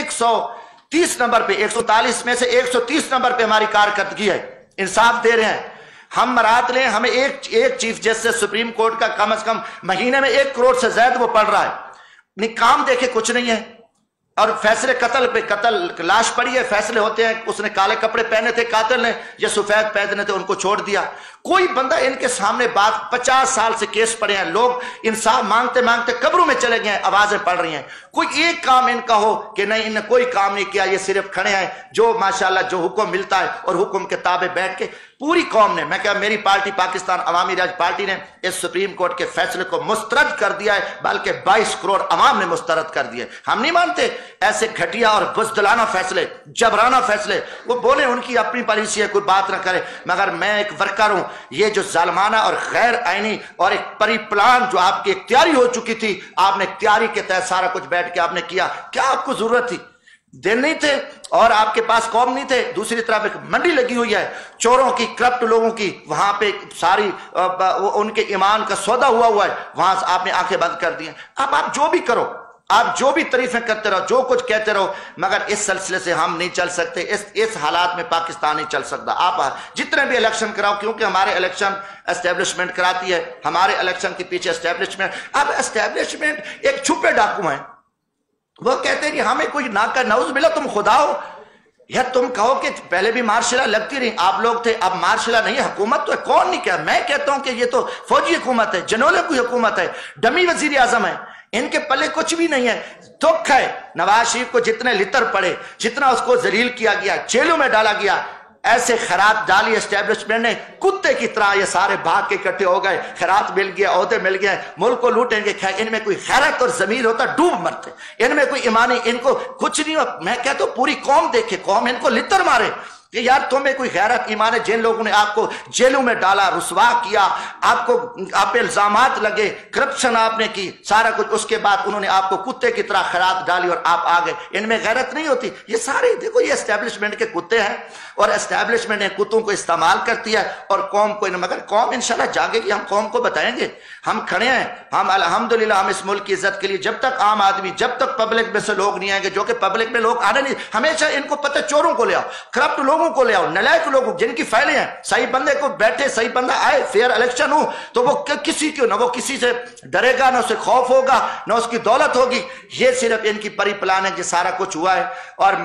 130 number पे, 140 में से 130 नंबर पे हमारी कारकर्दगी है। इंसाफ दे रहे हैं हम, मरात लें, हमें एक चीफ जस्टिस सुप्रीम कोर्ट का कम से कम महीने में 1 करोड़ से ज्यादा वो पढ़ रहा है, नहीं काम देखे कुछ नहीं है। और फैसले कत्ल पे कत्ल, लाश पड़ी है, फैसले होते हैं, उसने काले कपड़े पहने थे कातिल ने या सफेद पहने थे, उनको छोड़ दिया। कोई बंदा इनके सामने बात, 50 साल से केस पड़े हैं, लोग इंसाफ मांगते मांगते कब्रों में चले गए हैं, आवाजें पड़ रही हैं। कोई एक काम इनका हो कि नहीं इन्होंने कोई काम नहीं किया, ये सिर्फ खड़े हैं, जो माशाल्लाह जो हुक्म मिलता है और हुक्म के ताबे बैठ के पूरी कौम ने, मैं क्या मेरी पार्टी पाकिस्तान अवामी राज पार्टी ने इस सुप्रीम कोर्ट के फैसले को मुस्तरद कर दिया है, बल्कि 22 करोड़ अवाम ने मुस्तरद कर दिया। हम नहीं मानते ऐसे घटिया और बुज़दिलाना फैसले, जबराना फैसले। वो बोले उनकी अपनी पॉलिसी है, कोई बात ना करे, मगर मैं एक वर्कर हूं। ये जो जालमाना और गैर आईनी और एक परी प्लान जो आपकी इख्तियारी हो चुकी थी, आपने इख्तियारी के तहत सारा कुछ बैठ के आपने किया। क्या आपको जरूरत थी? दिन नहीं थे और आपके पास कौम नहीं थे। दूसरी तरफ एक मंडी लगी हुई है चोरों की, करप्ट लोगों की, वहां पे सारी उनके ईमान का सौदा हुआ है, वहां से आपने आंखें बंद कर दी। अब आप जो भी करो, आप जो भी तारीफें करते रहो, जो कुछ कहते रहो, मगर इस सिलसिले से हम नहीं चल सकते। इस हालात में पाकिस्तान नहीं चल सकता। आप जितने भी इलेक्शन कराओ, क्योंकि हमारे इलेक्शन एस्टेब्लिशमेंट कराती है, हमारे इलेक्शन के पीछे एस्टेब्लिशमेंट। अब एस्टेब्लिशमेंट एक छुपे डाकू है, वो कहते हैं कि हमें कोई नाका नौज मिला, तुम खुदा हो। या तुम कहो कि पहले भी मार्शला लगती रही, आप लोग थे, अब मार्शला नहीं है, हुकूमत तो है। कौन नहीं कहा? मैं कहता हूं कि ये तो फौजी हुकूमत है, जनोले की हुकूमत है, डमी वजीर आजम है, इनके पल्ले कुछ भी नहीं है। दुख है नवाज शरीफ को, जितने लितर पड़े, जितना उसको जलील किया गया, जेलों में डाला गया, ऐसे खैरात डाली एस्टेब्लिशमेंट ने, कुत्ते की तरह ये सारे भाग के इकट्ठे हो गए, खैरात मिल गया, ओहदे मिल गए, मुल्क को लूटेंगे। इनमें कोई खैरत और जमीर होता डूब मरते, इनमें कोई ईमानी, इनको कुछ नहीं हो। मैं कहता हूं पूरी कौम देखे, कौम इनको लितर मारे कि यार तुम्हें कोई गैरत ईमान है। जिन लोगों ने आपको जेलों में डाला, रुसवा किया, आपको आप पे इल्जामात लगे, करप्शन आपने की, सारा कुछ, उसके बाद उन्होंने आपको कुत्ते की तरह खैरात डाली और आप आ गए। इनमें गैरत नहीं होती। ये सारे देखो, ये एस्टेब्लिशमेंट के कुत्ते हैं और एस्टेब्लिशमेंट ने कुत्तों को इस्तेमाल करती है और कौम को। मगर कौम इंशाल्लाह जागेगी, हम कौम को बताएंगे, हम खड़े हैं, हम अल्हम्दुलिल्लाह, हम इस मुल्क की इज्जत के लिए। जब तक आम आदमी, जब तक पब्लिक में से लोग नहीं आएंगे, जो कि पब्लिक में लोग आने नहीं, हमेशा इनको पता, चोरों को ले आओ, करप्ट लोगों को ले आओ, नलायक लोगों जिनकी फाइलें हैं, सही बंदे को बैठे, सही बंदा आए, फेयर इलेक्शन हो, तो वो किसी क्यों ना, वो किसी से डरेगा ना, उसे खौफ होगा ना, उसकी दौलत होगी। ये सिर्फ इनकी परी प्लान है कि सारा कुछ हुआ है। और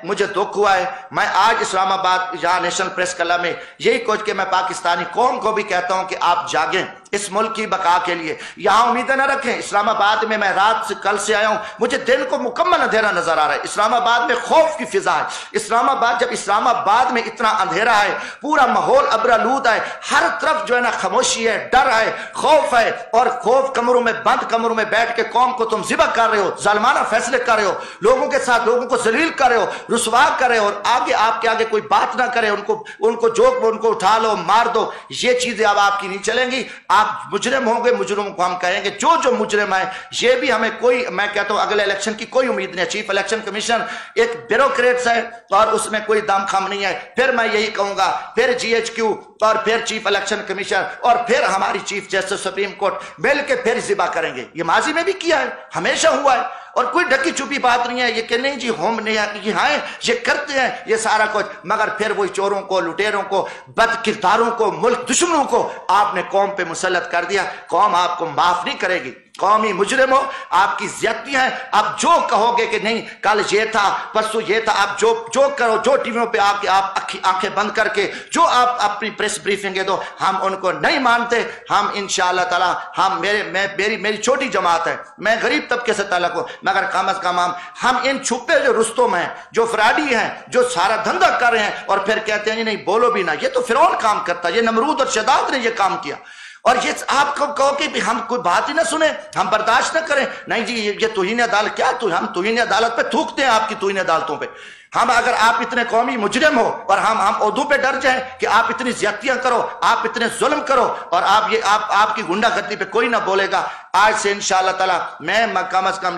मुझे दुख हुआ है, मैं आज इस्लामाबाद जहां नेशनल प्रेस क्लब में यही कुछ कि मैं पाकिस्तानी कौम को भी कहता हूं कि आप जागें इस मुल्क की बका के लिए। यहां उम्मीदें न रखें। इस्लामाबाद में मैं रात से, कल से आया हूं, मुझे दिन को मुकम्मल अंधेरा नजर आ रहा है। इस्लामाबाद में खौफ की फिजा है। इस्लामाबाद, जब इस्लामाबाद में इतना अंधेरा है, पूरा माहौल अबरालूद है, हर तरफ जो है ना खामोशी है, डर है, खौफ है, और खौफ कमरों में, बंद कमरों में बैठ के कौम को तुम जिबा कर रहे हो, जालमाना फैसले कर रहे हो, लोगों के साथ लोगों को जलील कर रहे हो, रुसवा कर रहे हो, और आगे आपके आगे कोई बात ना करे, उनको जोक, उनको उठा लो, मार दो। ये चीजें अब आपकी नहीं चलेंगी। आप मुजरिम होंगे, मुजरिमों को हम कहेंगे, जो मुजरिम है, ये भी हमें कोई, मैं कहता हूं अगले इलेक्शन की कोई उम्मीद नहीं है। चीफ इलेक्शन कमीशन एक ब्यूरोक्रेट्स है और उसमें कोई दम खम नहीं है। फिर मैं यही कहूंगा, फिर GHQ और फिर चीफ इलेक्शन कमीशन और फिर हमारी चीफ जस्टिस सुप्रीम कोर्ट मिल के फिर जिबा करेंगे। ये माजी में भी किया है, हमेशा हुआ है, और कोई ढकी छुपी बात नहीं है ये कि नहीं जी हम नहीं, ये करते हैं ये सारा कुछ। मगर फिर वही चोरों को, लुटेरों को, बद किरदारों को, मुल्क दुश्मनों को आपने कौम पे मुसल्लत कर दिया। कौम आपको माफ नहीं करेगी। कौमी मुजरिम हो, आपकी ज्यादतियां हैं। आप जो कहोगे कि नहीं कल ये था, परसों ये था, आप जो करो, जो टीवियों पे आके आप आंखें बंद करके जो आप अपनी प्रेस ब्रीफिंग दो, हम उनको नहीं मानते। हम इंशाअल्लाह ताला, हम मेरी छोटी जमात है, मैं गरीब तबके से ताल्लुक हूं, मगर कम अज कम हम इन छुपे जो रुस्तम हैं, जो फराडी हैं, जो सारा धंधा कर रहे हैं और फिर कहते हैं नहीं बोलो भी ना, ये तो फिरौन काम करता है, ये नमरूद और शदाद ने ये काम किया। और ये आप कहो कि हम कोई बात ही ना सुने, हम बर्दाश्त ना करें, नहीं जी ये तौहीन अदालत, क्या हम तौहीन अदालत पे थूकते हैं, आपकी तौहीन अदालतों पे। हम अगर आप इतने कौमी मुजरिम हो और हम उर्दू पे डर जाए कि आप इतनी ज्यादतियां करो, आप इतने जुल्म करो और आपकी गुंडागर्दी पे कोई ना बोलेगा। आज से इंशाअल्लाह ताला मैं कम अज कम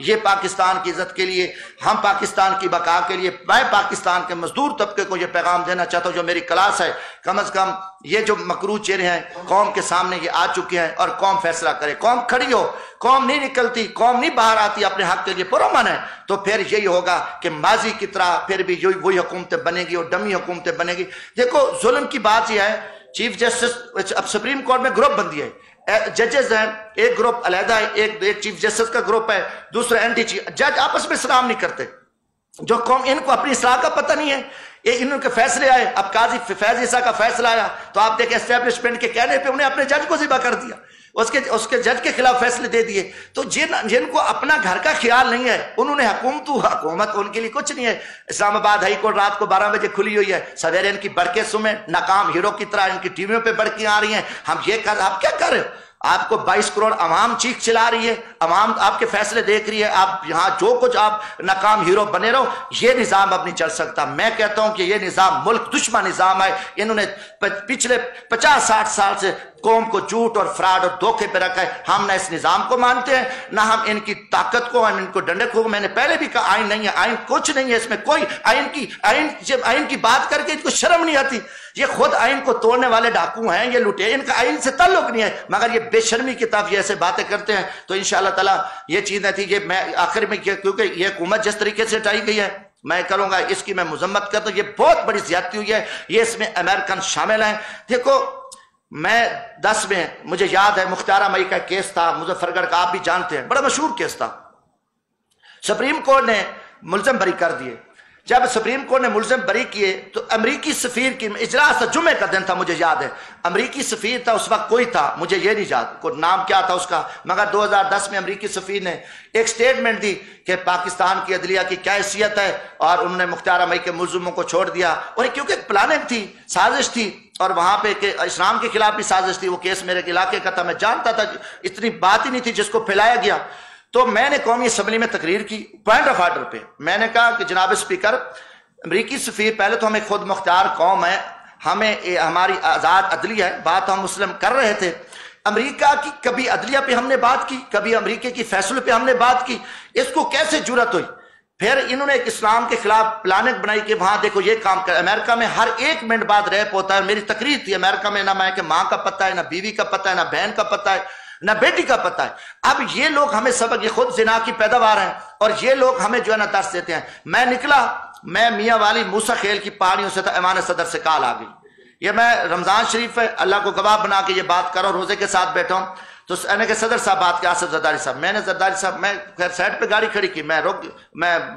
ये पाकिस्तान की इज्जत के लिए, हम पाकिस्तान की बका के लिए, मैं पाकिस्तान के मजदूर तबके को यह पैगाम देना चाहता हूं, जो मेरी क्लास है, कम अज कम ये जो मकरू चेहरे हैं कौम के सामने ये आ चुके हैं और कौम फैसला करे। कौम खड़ी हो, قوم نہیں نکلتی، قوم نہیں باہر آتی اپنے حق کے لیے پرامن ہے، تو پھر یہی ہوگا کہ ماضی کی طرح پھر بھی وہی حکومتیں بنے گی اور ڈمی حکومتیں بنے گی۔ دیکھو ظلم کی بات یہ ہے، چیف جسٹس اب سپریم کورٹ میں گروپ بندی ہے، ججز ہیں، ایک گروپ علیحدہ ہے، ایک چیف جسٹس کا گروپ ہے، دوسرا اینٹی چیف، جج آپس میں سلام نہیں کرتے۔ جو قوم ان کو اپنی اصلاح کا پتہ نہیں ہے، یہ ان کے فیصلے آئے، اب قاضی فیض عیسیٰ کا فیصلہ آیا تو آپ دیکھیں اسٹیبلشمنٹ کے کہنے پہ انہیں اپنے جج کو ذبح کر دیا، اس کے جج کے خلاف فیصلے دے دیے۔ تو جن کو اپنا گھر کا خیال نہیں ہے، انہوں نے حکومت ان کے لیے کچھ نہیں ہے۔ اسلام آباد ہائی کورٹ رات کو 12 بجے کھلی ہوئی ہے، سویرے ان کی بڑکیں سمیں ناکام ہیرو کی طرح ان کی ٹی ویوں پہ بڑکیاں آ رہی ہیں، ہم یہ کر، آپ کیا کر رہے ہو؟ آپ کو 22 کروڑ عوام چیخ چلا رہی ہے، عوام آپ کے فیصلے دیکھ رہی ہے، آپ یہاں جو کچھ آپ ناکام ہیرو بنے رہو، یہ نظام اب نہیں چل سکتا۔ میں کہتا ہوں کہ یہ نظام ملک دشمن نظام ہے، انہوں نے پچھلے 50-60 سال سے قوم کو جھوٹ اور فراڈ اور دھوکے پہ رکھا ہے۔ ہم نہ اس نظام کو مانتے ہیں، نہ ہم ان کی طاقت کو، ہم ان کو ڈنڈے کو، میں نے پہلے بھی کہا آئین نہیں ہے، آئین کچھ نہیں ہے، اس میں کوئی آئین کی بات کر کے ان کو شرم نہیں آتی۔ یہ خود آئین کو توڑنے والے ڈاکو ہیں، یہ لٹے، ان کا آئین سے تعلق نہیں ہے، مگر یہ بے شرمی کی طرف یہ ایسے باتیں کرتے ہیں۔ تو انشاءاللہ تعالی یہ چیزیں تھی، یہ میں آخر میں کیونکہ یہ حکومت جس طریقے سے ہٹائی گئی ہے، میں کروں گا اس کی میں مذمت کرتا ہوں، یہ بہت بڑی زیادتی ہوئی ہے، یہ اس میں امریکن شامل ہیں۔ دیکھو میں 10 میں مجھے یاد ہے مختارہ مئی کا کیس تھا، مظفر گڑھ کا، آپ بھی جانتے ہیں، بڑا مشہور کیس تھا۔ سپریم کورٹ نے ملزم بری کر دیے۔ جب سپریم کورٹ نے ملزم بری کیے تو امریکی سفیر کی اجلاس تھا، جمعے کا دن تھا، مجھے یاد ہے، امریکی سفیر تھا اس وقت، کوئی تھا مجھے یہ نہیں یاد کوئی نام کیا تھا اس کا، مگر 2010 میں امریکی سفیر نے ایک سٹیٹمنٹ دی کہ پاکستان کی عدلیہ کی کیا حیثیت ہے، اور انہوں نے مختارہ مئی کے ملزموں کو چھوڑ دیا، اور کیونکہ پلاننگ تھی، سازش تھی، اور وہاں پہ کہ اسلام کے خلاف بھی سازش تھی، وہ کیس میرے علاقے کا تھا، میں جانتا تھا، اتنی بات ہی نہیں تھی جس کو پھیلایا گیا۔ تو میں نے قومی اسمبلی میں تقریر کی پوائنٹ آف آرڈر پہ، میں نے کہا کہ جناب اسپیکر، امریکی سفیر پہلے تو ہم ایک خود مختار قوم ہے، ہمیں ہماری آزاد عدلیہ ہے، بات ہم مسلم کر رہے تھے، امریکہ کی کبھی عدلیہ پہ ہم نے بات کی، کبھی امریکہ کی فیصلے پہ ہم نے بات کی، اس کو کیسے جرأت ہوئی؟ پھر انہوں نے ایک اسلام کے خلاف پلاننگ بنائی کہ وہاں دیکھو یہ کام کر، امریکہ میں ہر 1 منٹ بعد ریپ ہوتا ہے، میری تقریر تھی امریکہ میں، نہ میں کہ ماں کا پتہ ہے، نہ بیوی کا پتہ ہے، نہ بہن کا پتہ ہے، نہ بیٹی کا پتہ ہے۔ اب یہ لوگ ہمیں سبق، یہ خود زنا کی پیداوار ہیں، اور یہ لوگ ہمیں جو ہے نا درس دیتے ہیں۔ میں نکلا، میں میاں والی موسیٰ خیل کی پہاڑیوں سے تھا، ایوان صدر سے کال آ گئی، یہ میں رمضان شریف ہے، اللہ کو گواہ بنا کے یہ بات کر رہا ہوں، روزے کے ساتھ بیٹھا ہوں، تو میں نے کہا صدر صاحب بات کیا، آصف زرداری صاحب، میں نے زرداری صاحب، میں خیر سائڈ پہ گاڑی کھڑی کی، میں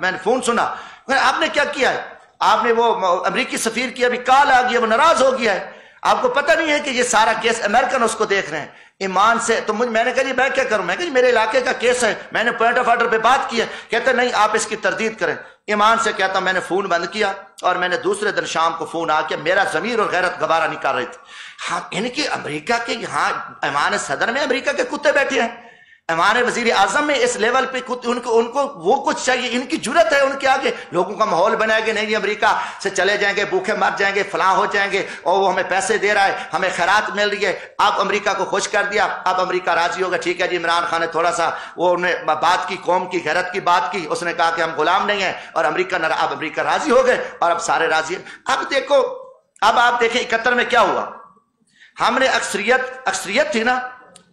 نے فون سنا، آپ نے کیا کیا ہے؟ آپ نے وہ امریکی سفیر کی ابھی کال آ گئی ہے، وہ ناراض ہو گیا ہے، آپ کو پتہ نہیں ہے کہ یہ سارا کیس امریکن اس کو دیکھ رہے ہیں ایمان سے۔ تو میں نے کہا جی میں کیا کروں، میں کہا جی میرے علاقے کا کیس ہے، میں نے پوائنٹ آف آرڈر پہ بات کی ہے، کہتے نہیں آپ اس کی تردید کریں۔ ایمان سے کہتا میں نے فون بند کیا، اور میں نے دوسرے دن شام کو فون آ کے، میرا ضمیر اور غیرت گوارہ نہیں کر رہی تھی۔ ہاں ان کی امریکہ کے یہاں ایوان صدر میں امریکہ کے کتے بیٹھے ہیں، ہمارے وزیر اعظم میں اس لیول پہ ان کو وہ کچھ چاہیے، ان کی جرت ہے ان کے آگے، لوگوں کا ماحول بنائے گے، نہیں جی امریکہ سے چلے جائیں گے، بھوکے مر جائیں گے، فلاں ہو جائیں گے، اور وہ ہمیں پیسے دے رہا ہے، ہمیں خیرات مل رہی ہے، آپ امریکہ کو خوش کر دیا، اب امریکہ راضی ہوگا، ٹھیک ہے جی۔ عمران خان نے تھوڑا سا وہ انہیں بات کی، قوم کی غیرت کی بات کی، اس نے کہا کہ ہم غلام نہیں ہیں، اور اب امریکہ راضی ہو گئے، اور اب سارے راضی ہیں۔ اب دیکھو، اب آپ دیکھیں 71 میں کیا ہوا، ہم نے اکثریت تھی نا،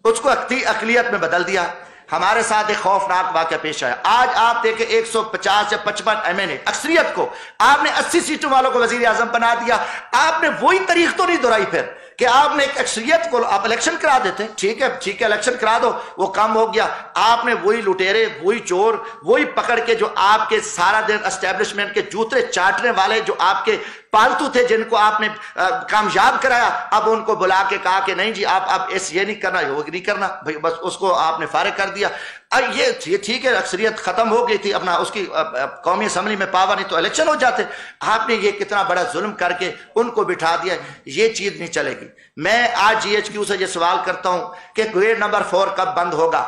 اس کو اقلیت میں بدل دیا، ہمارے ساتھ ایک خوفناک واقعہ پیش آیا۔ آج آپ دیکھیں 150 یا 55 ایم این اے، اکثریت کو آپ نے 80 سیٹوں والوں کو وزیر اعظم بنا دیا۔ آپ نے وہی تاریخ تو نہیں دہرائی پھر کہ آپ نے ایک اکثریت کو آپ الیکشن کرا دیتے، ٹھیک ہے الیکشن کرا دو، وہ کام ہو گیا۔ آپ نے وہی لٹیرے، وہی چور، وہی پکڑ کے جو آپ کے سارا دن اسٹیبلشمنٹ کے جوتے چاٹنے والے جو آپ کے پالتو تھے، جن کو آپ نے کامیاب کرایا، اب ان کو بلا کے کہا کہ نہیں جی آپ یہ نہیں کرنا، وہ نہیں کرنا، بس اس کو آپ نے فارغ کر دیا۔ یہ ٹھیک ہے اکثریت ختم ہو گئی تھی، اپنا اس کی قومی اسمبلی میں پاور نہیں تو الیکشن ہو جاتے، آپ نے یہ کتنا بڑا ظلم کر کے ان کو بٹھا دیا، یہ چیز نہیں چلے گی۔ میں آج جی ایچ کیو سے یہ سوال کرتا ہوں کہ گیٹ نمبر 4 کب بند ہوگا؟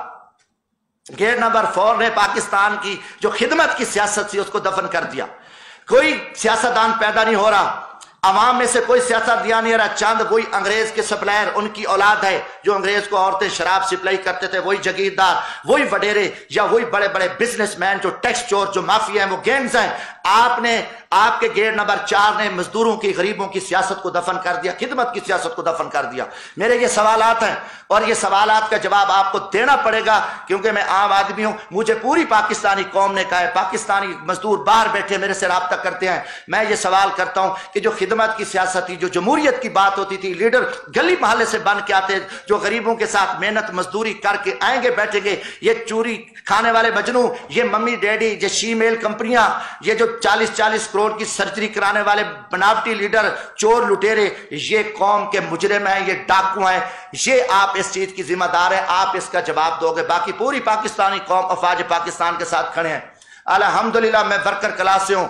گیٹ نمبر 4 نے پاکستان کی جو خدمت کی سیاست تھی اس کو دفن کر دیا، کوئی سیاستدان پیدا نہیں ہو رہا، عوام میں سے کوئی سیاست دیا نہیں رہا، چند وہی انگریز کے سپلائر، ان کی اولاد ہے جو انگریز کو عورتیں شراب سپلائی کرتے تھے، وہی جگیردار، وہی وڈیرے، یا وہی بڑے بڑے بزنس مین جو ٹیکس چور، جو مافیا ہیں، وہ گینگز ہیں۔ आपने आपके गेट नंबर 4 ने मजदूरों की, गरीबों की सियासत को दफन कर दिया, खिदमत की सियासत को दफन कर दिया। मेरे ये सवालात हैं और ये सवालात का जवाब आपको देना पड़ेगा, क्योंकि मैं आम आदमी हूं। मुझे पूरी पाकिस्तानी कौम ने कहा है, पाकिस्तानी मजदूर बाहर बैठे मेरे से राब्ता करते हैं। मैं ये सवाल करता हूं कि जो खिदमत की सियासत थी, जो जमहूरियत की बात होती थी, लीडर गली मोहल्ले से बन के आते, जो गरीबों के साथ मेहनत मजदूरी करके आएंगे बैठेंगे, ये चूरी खाने वाले मजनू, ये मम्मी डैडी, ये शीमेल कंपनियां, ये जो 40-40 करोड़ की सर्जरी कराने वाले बनावटी लीडर, चोर लुटेरे, ये कौम के मुजरिम हैं, ये डाकू हैं। ये आप इस चीज की जिम्मेदार है, आप इसका जवाब दोगे। बाकी पूरी पाकिस्तानी कौम अफवाज पाकिस्तान के साथ खड़े हैं। अल्हम्दुलिल्लाह मैं वर्कर क्लास से हूं,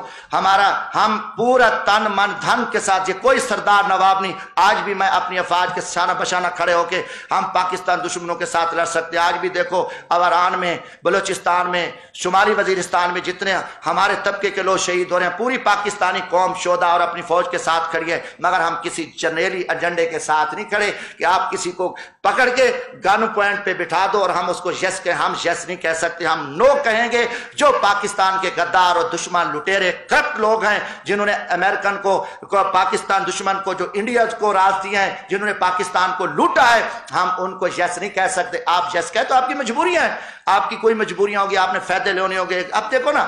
हम पूरा तन मन धन के साथ, ये कोई सरदार नवाब नहीं, आज भी मैं अपनी अफवाज के शाना बशाना खड़े होके हम पाकिस्तान दुश्मनों के साथ लड़ सकते हैं। आज भी देखो अवरान में, बलूचिस्तान में, शुमाली वजीरिस्तान में जितने हमारे तबके के लोग शहीद हो रहे हैं, पूरी पाकिस्तानी कौम शोधा और अपनी फौज के साथ खड़ी है। मगर हम किसी जर्नेली एजेंडे के साथ नहीं खड़े कि आप किसी को पकड़ के गन पॉइंट पे बिठा दो और हम उसको यस कहें। हम यस नहीं कह सकते, हम नो कहेंगे। जो पाकिस्तान के गद्दार और दुश्मन लुटेरे करप्ट लोग हैं, जिन्होंने अमेरिकन को पाकिस्तान दुश्मन को, जो इंडिया को राज दिए हैं, जिन्होंने पाकिस्तान को लूटा है, हम उनको यस नहीं कह सकते। आप यस कहे तो आपकी मजबूरियां हैं, आपकी कोई मजबूरियां होगी, आपने फायदे लेने होंगे। अब देखो ना,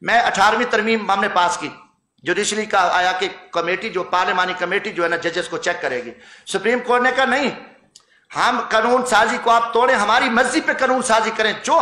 मैं 18वीं तरमीम हमने पास की, जुडिशरी का आया कि कमेटी, जो पार्लिमानी कमेटी जो है ना, जजेस को चेक करेगी। सुप्रीम कोर्ट ने कहा नहीं, हम कानून साजी को आप तोड़े, हमारी मर्जी पे कानून साजी करें। जो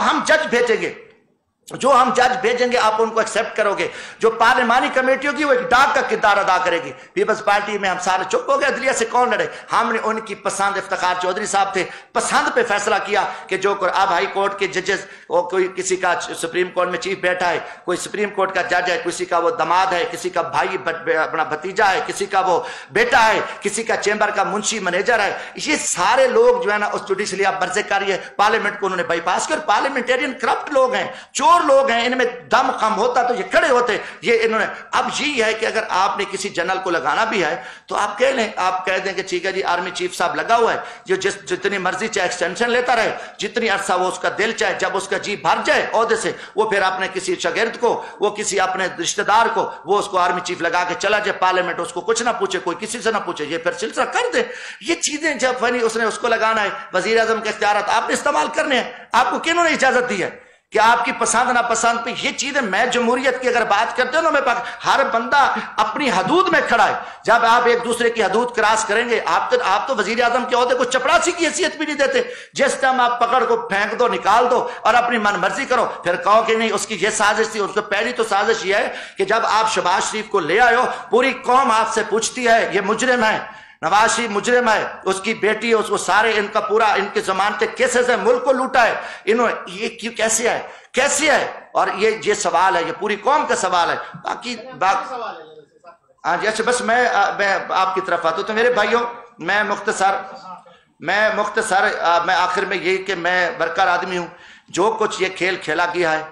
हम जज भेजेंगे आप उनको एक्सेप्ट करोगे। जो पार्लिमानी कमेटी होगी वो एक डाक का किरदार अदा करेगी। पीपल्स पार्टी में हम सारे चुप हो गए, अदलिया से कौन लड़े। हमने उनकी पसंद, इफ्तिखार चौधरी साहब थे, पसंद पे फैसला किया कि जो अब हाई कोर्ट के जजेस, वो कोई किसी का सुप्रीम कोर्ट में चीफ बैठा है, कोई सुप्रीम कोर्ट का जज है, किसी का वो दामाद है, किसी का भाई अपना भतीजा है, किसी का वो बेटा है, किसी का चेंबर का मुंशी मैनेजर है। ये सारे लोग जो है ना उस जुडिशरी आप मर्जी करिए, पार्लियामेंट को उन्होंने बाईपास कर। पार्लियामेंटेरियन करप्ट लोग हैं, चोर लोग हैं, इनमें दम कम होता तो ये खड़े होते। ये इन्होंने, अब ये है कि अगर आपने किसी जनरल को लगाना भी है तो आप कह लें, आप कह दें कि ठीक है जी आर्मी चीफ साहब लगा हुआ है, जो जितनी मर्जी चाहे एक्सटेंशन लेता रहे, जितनी अरसा वो उसका दिल चाहे, जब उसका जी भर जाए ओहदे से, वो फिर अपने किसी शागिर्द को, वो किसी अपने रिश्तेदार को, वो उसको आर्मी चीफ लगा के चला जाए पार्लियामेंट, उसको कुछ ना पूछे, कोई किसी से ना पूछे, ये फिर सिलसिला कर दे। ये चीजें जब फनी उसने उसको लगाना है, वजीर आजम के इख्तियारात आपने इस्तेमाल करने हैं। आपको किन्होंने इजाजत दी है कि आपकी पसंद ना पसंद पे ये चीजें, मैं जमहूरियत की अगर बात करते हो ना, मैं हर बंदा अपनी हदूद में खड़ा है। जब आप एक दूसरे की हदूद क्रॉस करेंगे, आप तो वजीर आजम के ओहदे को चपरासी की हैसियत भी नहीं देते। जिस टाइम आप पकड़ को फेंक दो, निकाल दो और अपनी मन मर्जी करो, फिर कहो कि नहीं उसकी ये साजिश थी। उसको पहली तो साजिश ये है कि जब आप शहबाज शरीफ को ले आए हो, पूरी कौम आपसे पूछती है ये मुजरिम है, नवाज शरीफ मुजरिम है, उसकी बेटी है, उसको सारे इनका पूरा इनके जमानते केसेस है, मुल्क को लूटा है इन्होंने, ये क्यों, कैसे है? और ये सवाल है, ये पूरी कौम का सवाल है। बाकी हाँ जी, अच्छा बस मैं आपकी तरफ आता हूं। तो मेरे भाइयों, मैं आखिर में यही कि मैं वर्कर आदमी हूं। जो कुछ ये खेल खेला गया है,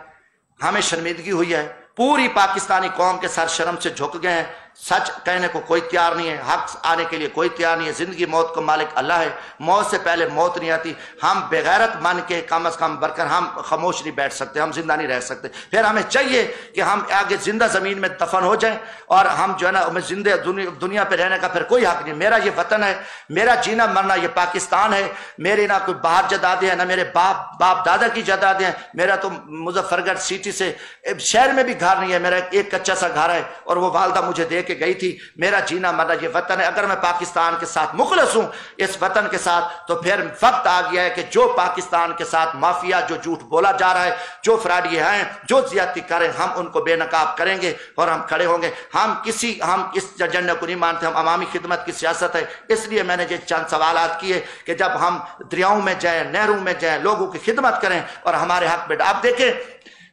हमें शर्मिंदगी हुई है, पूरी पाकिस्तानी कौम के सर शर्म से झुक गए हैं। सच कहने को कोई तैयार नहीं है, हक आने के लिए कोई तैयार नहीं है। जिंदगी मौत का मालिक अल्लाह है, मौत से पहले मौत नहीं आती। हम बेगैरत मन के कम से कम बरकर हम खामोश नहीं बैठ सकते, हम जिंदा नहीं रह सकते। फिर हमें चाहिए कि हम आगे जिंदा जमीन में दफन हो जाएं और हम जो है ना, हमें जिंदे दुनिया पे रहने का फिर कोई हक नहीं। मेरा ये वतन है, मेरा जीना मरना ये पाकिस्तान है। मेरे ना कोई बाहर जदादे हैं, ना मेरे बाप दादा की जदादे हैं। मेरा तो मुजफ्फरगढ़ सिटी से शहर में भी घर नहीं है, मेरा एक कच्चा सा घर है और वो वालदा मुझे दे के गई थी। मेरा जीना मरना ये वतन है। अगर मैं पाकिस्तान के साथ मुखलस हूं, इस वतन के साथ, तो फिर वक्त आ गया है कि जो पाकिस्तान के साथ माफिया, जो झूठ बोला जा रहा है, जो फ्रॉडिये हैं, जो ज्यादती करें, हम उनको बेनकाब करेंगे और हम खड़े होंगे। हम इस एजेंडे को नहीं मानते, हम अवामी खिदमत की सियासत है। इसलिए मैंने ये चंद सवालात किए कि जब हम दरियाओं में जाएं, नहरों में जाएं, लोगों की खिदमत करें और हमारे हक में। आप देखें,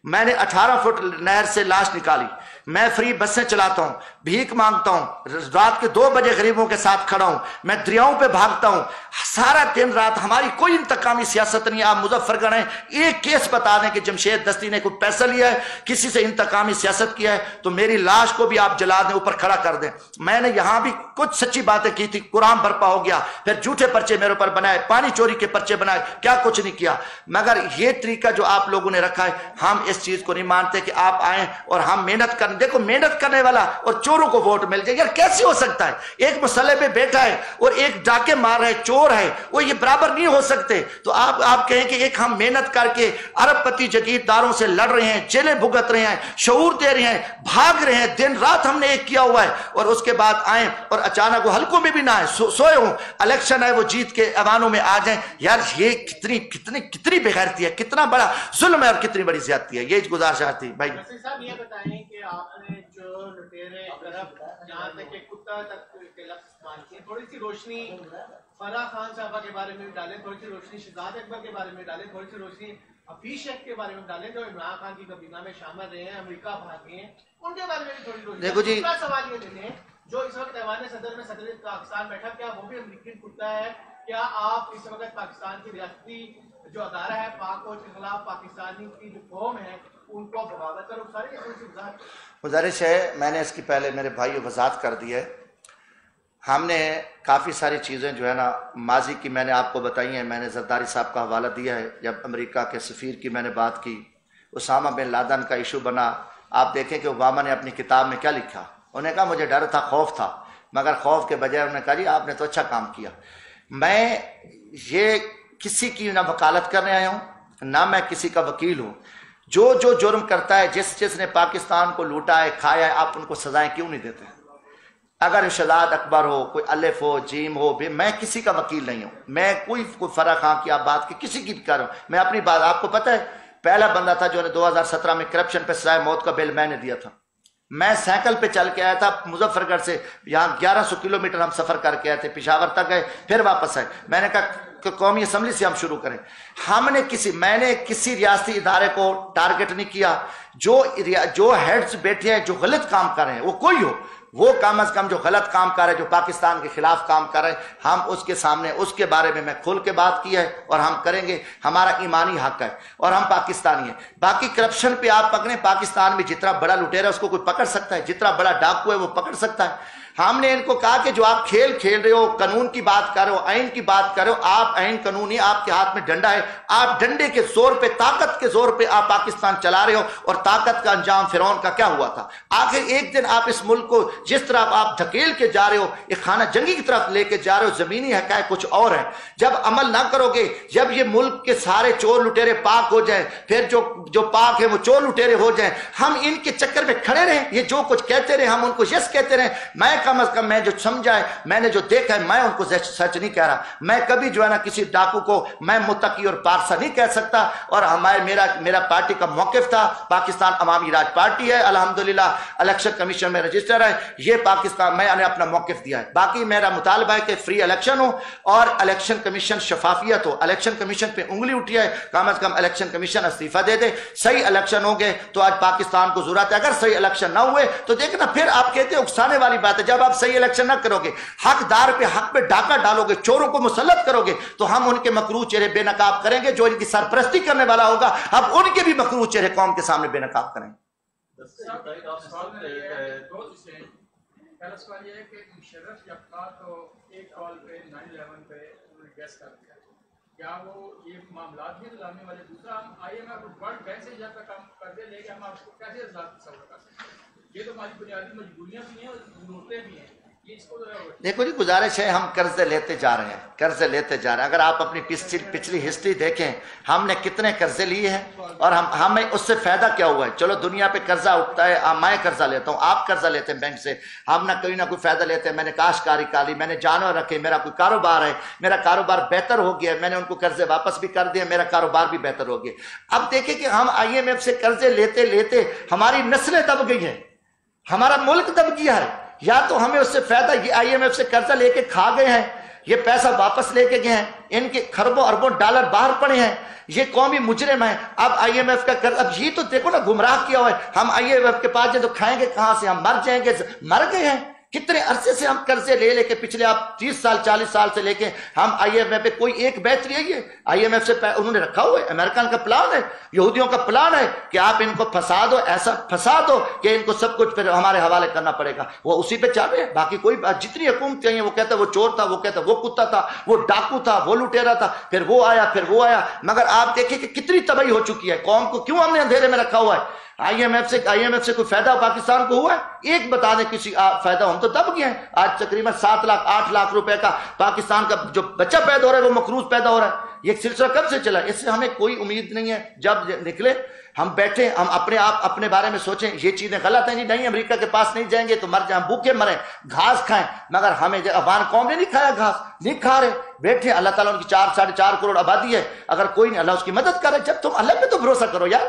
मैंने 18 फुट नहर से लाश निकाली, मैं फ्री बसें चलाता हूं, भीख मांगता हूं, रात के 2 बजे गरीबों के साथ खड़ा हूं, मैं दरियाओं पे भागता हूं, सारा दिन रात। हमारी कोई इंतकामी सियासत नहीं। आप मुजफ्फरगढ़ हैं, एक केस बता दें कि जमशेद दस्ती ने कोई पैसा लिया है, किसी से इंतकामी सियासत किया है, तो मेरी लाश को भी आप जला दें, ऊपर खड़ा कर दें। मैंने यहां भी कुछ सच्ची बातें की थी, कुरान बरपा हो गया, फिर झूठे पर्चे मेरे ऊपर बनाए, पानी चोरी के पर्चे बनाए, क्या कुछ नहीं किया। मगर ये तरीका जो आप लोगों ने रखा है, हम इस चीज को नहीं मानते कि आप आए और हम मेहनत देखो मेहनत करने वाला और चोरों को वोट मिल जाए, यार कैसे हो सकता है? एक मसले पे बैठा है और एक डाके मार रहा है, चोर है, वो ये बराबर नहीं हो सकते। तो आप कहें कि एक हम मेहनत करके अरबपति जगीरदारों से लड़ रहे हैं, जेलें भुगत रहे हैं, शऊर दे रहे हैं, भाग रहे हैं, दिन रात हमने एक किया हुआ है, और उसके बाद आए और अचानक वो हल्कों में भी ना आए, सोए हों, इलेक्शन है वो जीत के ऐवानों में आ जाए। यार ये कितनी बेगैरती है, कितना बड़ा जुल्म है और कितनी बड़ी ज्यादती है। ये गुजारिश थी भाई साहब। ये बताएं कि आपने जो लुटेरे यहाँ तक के कुत्ता तक के लफ्ज़ इस्तेमाल किए, थोड़ी सी रोशनी फराह खान साहबा के बारे में डालें, थोड़ी सी रोशनी शहजाद अकबर के बारे में डालें, थोड़ी सी रोशनी हफीज शेख के बारे में डालें जो इमरान खान की कबीना में शामिल रहे हैं, अमेरिका भागे हैं, उनके बारे में भी थोड़ी रोशनी। देखो जी, सवाल ये लेते हैं जो इस वक्त ऐवान सदर में सदर पाकिस्तान बैठा, क्या वो भी अमेरिकन कुत्ता है? क्या आप इस वक्त पाकिस्तान की रियासती जो अदारा है पाक फौज के खिलाफ पाकिस्तानी की जो कौम है उनको बगावत करो सारी गुजारिश है? मैंने इसकी पहले मेरे भाई वजाहत कर दी है। हमने काफ़ी सारी चीज़ें जो है ना माजी की मैंने आपको बताई हैं। मैंने जरदारी साहब का हवाला दिया है, जब अमेरिका के सफ़ीर की मैंने बात की, उसामा बिन लादेन का इशू बना। आप देखें कि ओबामा ने अपनी किताब में क्या लिखा, उन्होंने कहा मुझे डर था, खौफ था, मगर खौफ के बजाय उन्होंने कहा जी आपने तो अच्छा काम किया। मैं ये किसी की ना वकालत करने आया हूँ, ना मैं किसी का वकील हूँ। जो जो जुर्म करता है, जिसने पाकिस्तान को लूटा है, खाया है, आप उनको सजाएं क्यों नहीं देते? अगर शहजाद अकबर हो, कोई अलिफ हो, जीम हो, मैं किसी का वकील नहीं हूँ। मैं कोई फराह खान की आप बात की किसी की भी कर रहा हूँ। मैं अपनी बात, आपको पता है पहला बंदा था जो ने 2017 में करप्शन पे सजाए मौत का बिल मैंने दिया था। मैं साइकिल पे चल के आया था मुजफ्फरगढ़ से, यहाँ 1100 किलोमीटर हम सफर करके आए थे, पेशावर तक गए, फिर वापस आए। मैंने कहा कि कौमी असम्बली से हम शुरू करें। मैंने किसी रियासती इदारे को टारगेट नहीं किया। जो हेड्स बैठे हैं, जो गलत काम कर रहे हैं, वो कोई हो, वो कम अज कम जो गलत काम कर रहे हैं, जो पाकिस्तान के खिलाफ काम कर रहे हैं, हम उसके सामने उसके बारे में मैं खुल के बात की है और हम करेंगे। हमारा ईमानी हक है और हम पाकिस्तानी हैं। बाकी करप्शन पे आप पकड़ें, पाकिस्तान में जितना बड़ा लुटेरा उसको कोई पकड़ सकता है, जितना बड़ा डाकू है वो पकड़ सकता है। हमने इनको कहा कि जो आप खेल खेल रहे हो, कानून की बात कर रहे हो, आइन की बात कर रहे हो, आप आइन कानूनी, आपके हाथ में डंडा है, आप डंडे के जोर पे, ताकत के जोर पे आप पाकिस्तान चला रहे हो। और ताकत का अंजाम फिरौन का क्या हुआ था? आखिर एक दिन आप इस मुल्क को जिस तरह आप धकेल के जा रहे हो, एक खाना जंगी की तरफ लेके जा रहे हो, जमीनी हक़ाइक़ कुछ और है। जब अमल ना करोगे, जब ये मुल्क के सारे चोर लुटेरे पाक हो जाए, फिर जो पाक है वो चोर लुटेरे हो जाए, हम इनके चक्कर में खड़े रहें, ये जो कुछ कहते रहे हम उनको यस कहते रहे। मैं कम अज कम मैं जो समझा है, मैंने जो देखा है, मैं उनको सच नहीं कह रहा। मैं कभी जो है ना किसी डाकू को मैं मुत्तकी और पारसा नहीं कह सकता। और मेरा पार्टी का मौक़िफ़ था, पाकिस्तान अवामी राज पार्टी है, अल्हम्दुलिल्लाह इलेक्शन कमीशन में रजिस्टर है, ये पाकिस्तान, मैंने अपना मौक़िफ़ दिया है। बाकी मेरा मुतालबा है कि फ्री इलेक्शन हो और इलेक्शन कमीशन शफाफियत हो। इलेक्शन कमीशन पे उंगली उठी है, कम अज कम इलेक्शन कमीशन इस्तीफा दे दे। सही इलेक्शन हो गए तो आज पाकिस्तान को जरूरत है। अगर सही इलेक्शन ना हुए तो देखना, फिर आप कहते हैं उकसाने वाली बात है। जब आप सही इलेक्शन ना करोगे, हकदार पे हक पे डाका डालोगे, चोरों को मुसल्लत करोगे, तो हम उनके मकरूह चेहरे बेनकाब करेंगे। जो इनकी सरपरस्ती करने वाला होगा, अब उनके भी मकरूह चेहरे कौम के सामने बेनकाब करेंगे। पहला सवाल यह है कि मुशर्रफ जब था तो एक कॉल पे 9/11 पे उन्होंने गैस कर दिया, क्या वो ये मामला भी लाने वाले? दूसरा, हम IMF वर्ल्ड बैंक से जब तक हम कर्जे लेके हम आपको कैसे तस्वर कर सकते हैं? ये तो हमारी बुनियादी मजबूरियां भी हैं और जरूरतें भी हैं। देखो जी, गुजारिश है, हम कर्जे लेते जा रहे हैं, कर्जे लेते जा रहे हैं। अगर आप अपनी पिछली हिस्ट्री देखें, हमने कितने कर्जे लिए हैं और हमें उससे फायदा क्या हुआ है? चलो दुनिया पे कर्जा उठता है, मैं कर्जा लेता हूँ, आप कर्जा लेते हैं बैंक से, हम ना कोई फायदा लेते हैं। मैंने काश्तकारी काली, मैंने जानवर रखे, मेरा कोई कारोबार है, मेरा कारोबार बेहतर हो गया, मैंने उनको कर्जे वापस भी कर दिए, मेरा कारोबार भी बेहतर हो गया। अब देखें कि हम IMF से कर्जे लेते लेते हमारी नस्लें दब गई हैं, हमारा मुल्क दब गया है। या तो हमें उससे फायदा, ये IMF से कर्जा लेके खा गए हैं, ये पैसा वापस लेके गए हैं, इनके खरबों अरबों डॉलर बाहर पड़े हैं, ये कौमी मुजरिम है। अब IMF का कर्ज, अब ये तो देखो ना गुमराह किया हुआ है। हम IMF के पास जाए तो खाएंगे कहां से? हम मर जाएंगे, मर गए हैं। कितने अरसे से हम कर्जे ले लेके, पिछले आप 30 साल 40 साल से लेके हम IMF पे कोई एक बैच नहीं है। IMF से उन्होंने रखा हुआ है, अमेरिकन का प्लान है, यहूदियों का प्लान है कि आप इनको फंसा दो, ऐसा फंसा दो कि इनको सब कुछ फिर हमारे हवाले करना पड़ेगा। वो उसी पे चल रहे हैं। बाकी कोई जितनी हुकूमतें हैं, वो कहता वो चोर था, वो कहता वो कुत्ता था, वो डाकू था, वो लुटेरा था, फिर वो आया, फिर वो आया। मगर आप देखिए कि कितनी तबाही हो चुकी है, कौम को क्यों हमने अंधेरे में रखा हुआ है? IMF से कोई फायदा पाकिस्तान को हुआ है? एक बता दें किसी फायदा, हम तो दब गए हैं। आज तकरीबन 7 लाख 8 लाख रुपए का पाकिस्तान का जो बच्चा पैदा हो रहा है वो मकरूज पैदा हो रहा है। ये सिलसिला कब से चला? इससे हमें कोई उम्मीद नहीं है। जब निकले हम बैठे, हम अपने बारे में सोचें ये चीजें गलत हैं जी, नहीं अमेरिका के पास नहीं जाएंगे तो मर जाए, भूखे मरें, घास खाएं, मगर हमें अफगान कौम ने नहीं खाया घास, नहीं खा रहे, बैठे। अल्लाह ताला उनकी 4-4.5 करोड़ आबादी है, अगर कोई नहीं, अल्लाह उसकी मदद करे। जब तुम अल्लाह पे तो भरोसा करो यार।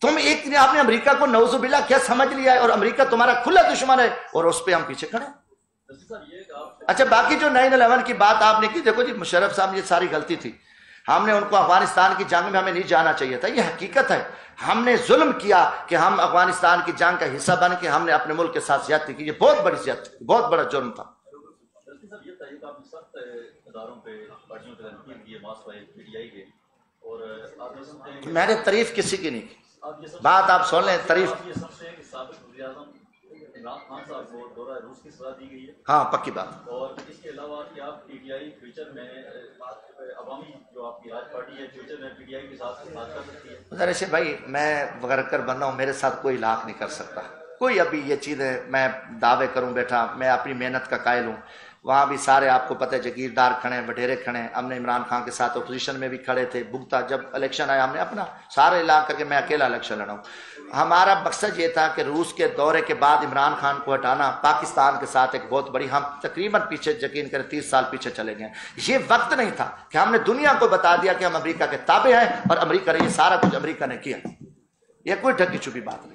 तुम आपने अमेरिका को नौजुबिल्लाह क्या समझ लिया है, और अमेरिका तुम्हारा खुला दुश्मन है, और उस पर हम पीछे खड़े। अच्छा, बाकी जो 9/11 की बात आपने की, देखो जी मुशर्रफ साहब ये सारी गलती थी। हमने उनको अफगानिस्तान की जंग में हमें नहीं जाना चाहिए था, ये हकीकत है। हमने जुल्म किया कि हम अफगानिस्तान की जंग का हिस्सा बन के हमने अपने मुल्क के साथ ज्यादती की, ये बहुत बड़ी ज्यादती, बहुत बड़ा जुर्म था। मैंने तारीफ किसी की नहीं की, बात आप सुन लें, तारीफ रूस की सजा दी गई है। हाँ, पक्की बात। और इसके अलावा कि आप पीटीआई फ्यूचर में अवामी जो आपकी राज पार्टी है फ्यूचर में पीटीआई के साथ बात कर सकती है? जरा से भाई, मैं वर्कर बन रहा हूँ, मेरे साथ कोई लाख नहीं कर सकता कोई। अभी ये चीज़ें मैं दावे करूँ बैठा, मैं अपनी मेहनत का कायल हूँ। वहाँ भी सारे आपको पता है जागीरदार खड़े, वडेरे खड़े। हमने इमरान खान के साथ अपोजिशन में भी खड़े थे, भुगता। जब इलेक्शन आया हमने अपना सारे इलाका करके मैं अकेला इलेक्शन लड़ा हूँ। हमारा मकसद ये था कि रूस के दौरे के बाद इमरान खान को हटाना, पाकिस्तान के साथ एक बहुत बड़ी, हम तकरीबन पीछे यकीन करें 30 साल पीछे चले गए। ये वक्त नहीं था कि हमने दुनिया को बता दिया कि हम अमेरिका के ताबे हैं और अमेरिका ने ये सारा कुछ अमेरिका ने किया। ये कोई ढकी छुपी बात नहीं,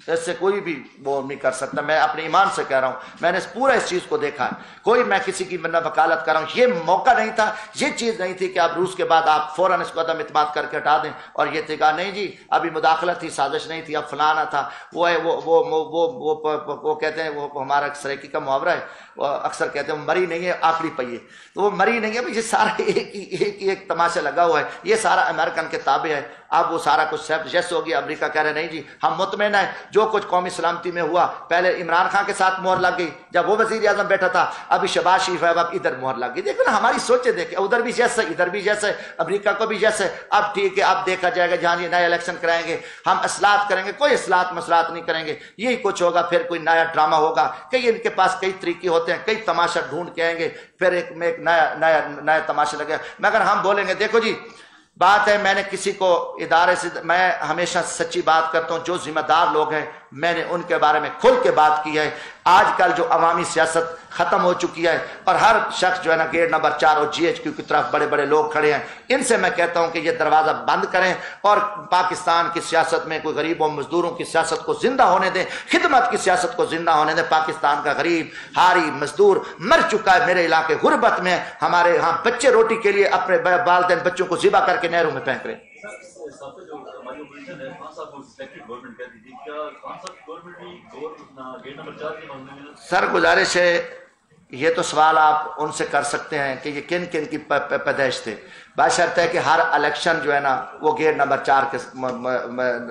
इससे कोई भी वो नहीं कर सकता। मैं अपने ईमान से कह रहा हूँ, मैंने पूरा इस चीज को देखा है। कोई मैं किसी की वकालत कर रहा हूँ, ये मौका नहीं था, ये चीज नहीं थी कि आप रूस के बाद आप फौरन इसको अदम इत्मीनान करके हटा दें। और ये कहा नहीं जी अभी मुदाखलत थी, साजिश नहीं थी, अब फलाना था, वो है, वो कहते हैं, वो हमारा सरेकी का मुहावरा है, वो अक्सर कहते हैं वो मरी नहीं है आखिरी पहिए, तो वो मरी नहीं है। ये सारा एक तमाशा लगा हुआ है, ये सारा अमेरिकन के ताबे है। अब वो सारा कुछ जैसे हो गया। अमेरिका कह रहे नहीं जी हम मुतमईन है, जो कुछ कौमी सलामती में हुआ, पहले इमरान खान के साथ मोहर लग गई जब वो वजीर आजम बैठा था, अभी शहबाज शरीफ है, अब इधर मोहर लग गई। देखो ना हमारी सोचे, देखे उधर भी जैसे इधर भी जैसे, अमेरिका को भी जैसे। अब ठीक है, अब देखा जाएगा जहाँ ये नया इलेक्शन कराएंगे, हम असलात करेंगे, कोई असलात मसलात नहीं करेंगे, यही कुछ होगा। फिर कोई नया ड्रामा होगा, कई इनके पास कई तरीके होते हैं, कई तमाशा ढूंढ के आएंगे, फिर एक नया तमाशा लगे। मगर हम बोलेंगे देखो जी बात है, मैंने किसी को इदारे से, मैं हमेशा सच्ची बात करता हूं, जो जिम्मेदार लोग हैं मैंने उनके बारे में खुल के बात की है। आजकल जो अवामी सियासत खत्म हो चुकी है और हर शख्स जो है ना गेट नंबर 4 और GHQ की तरफ बड़े बड़े लोग खड़े हैं, इनसे मैं कहता हूं कि ये दरवाजा बंद करें और पाकिस्तान की सियासत में कोई गरीबों मजदूरों की सियासत को जिंदा होने दें, खिदमत की सियासत को जिंदा होने दें। पाकिस्तान का गरीब हारी मजदूर मर चुका है, मेरे इलाके गुर्बत में, हमारे यहाँ बच्चे रोटी के लिए अपने वालिदैन बच्चों को ज़िबा करके नहरों में फेंक रहे। सर गुजारिश है, ये तो सवाल आप उनसे कर सकते हैं कि ये किन किन की पैदाइश थे। बशर्त है कि हर इलेक्शन जो है ना वो गेट नंबर 4 के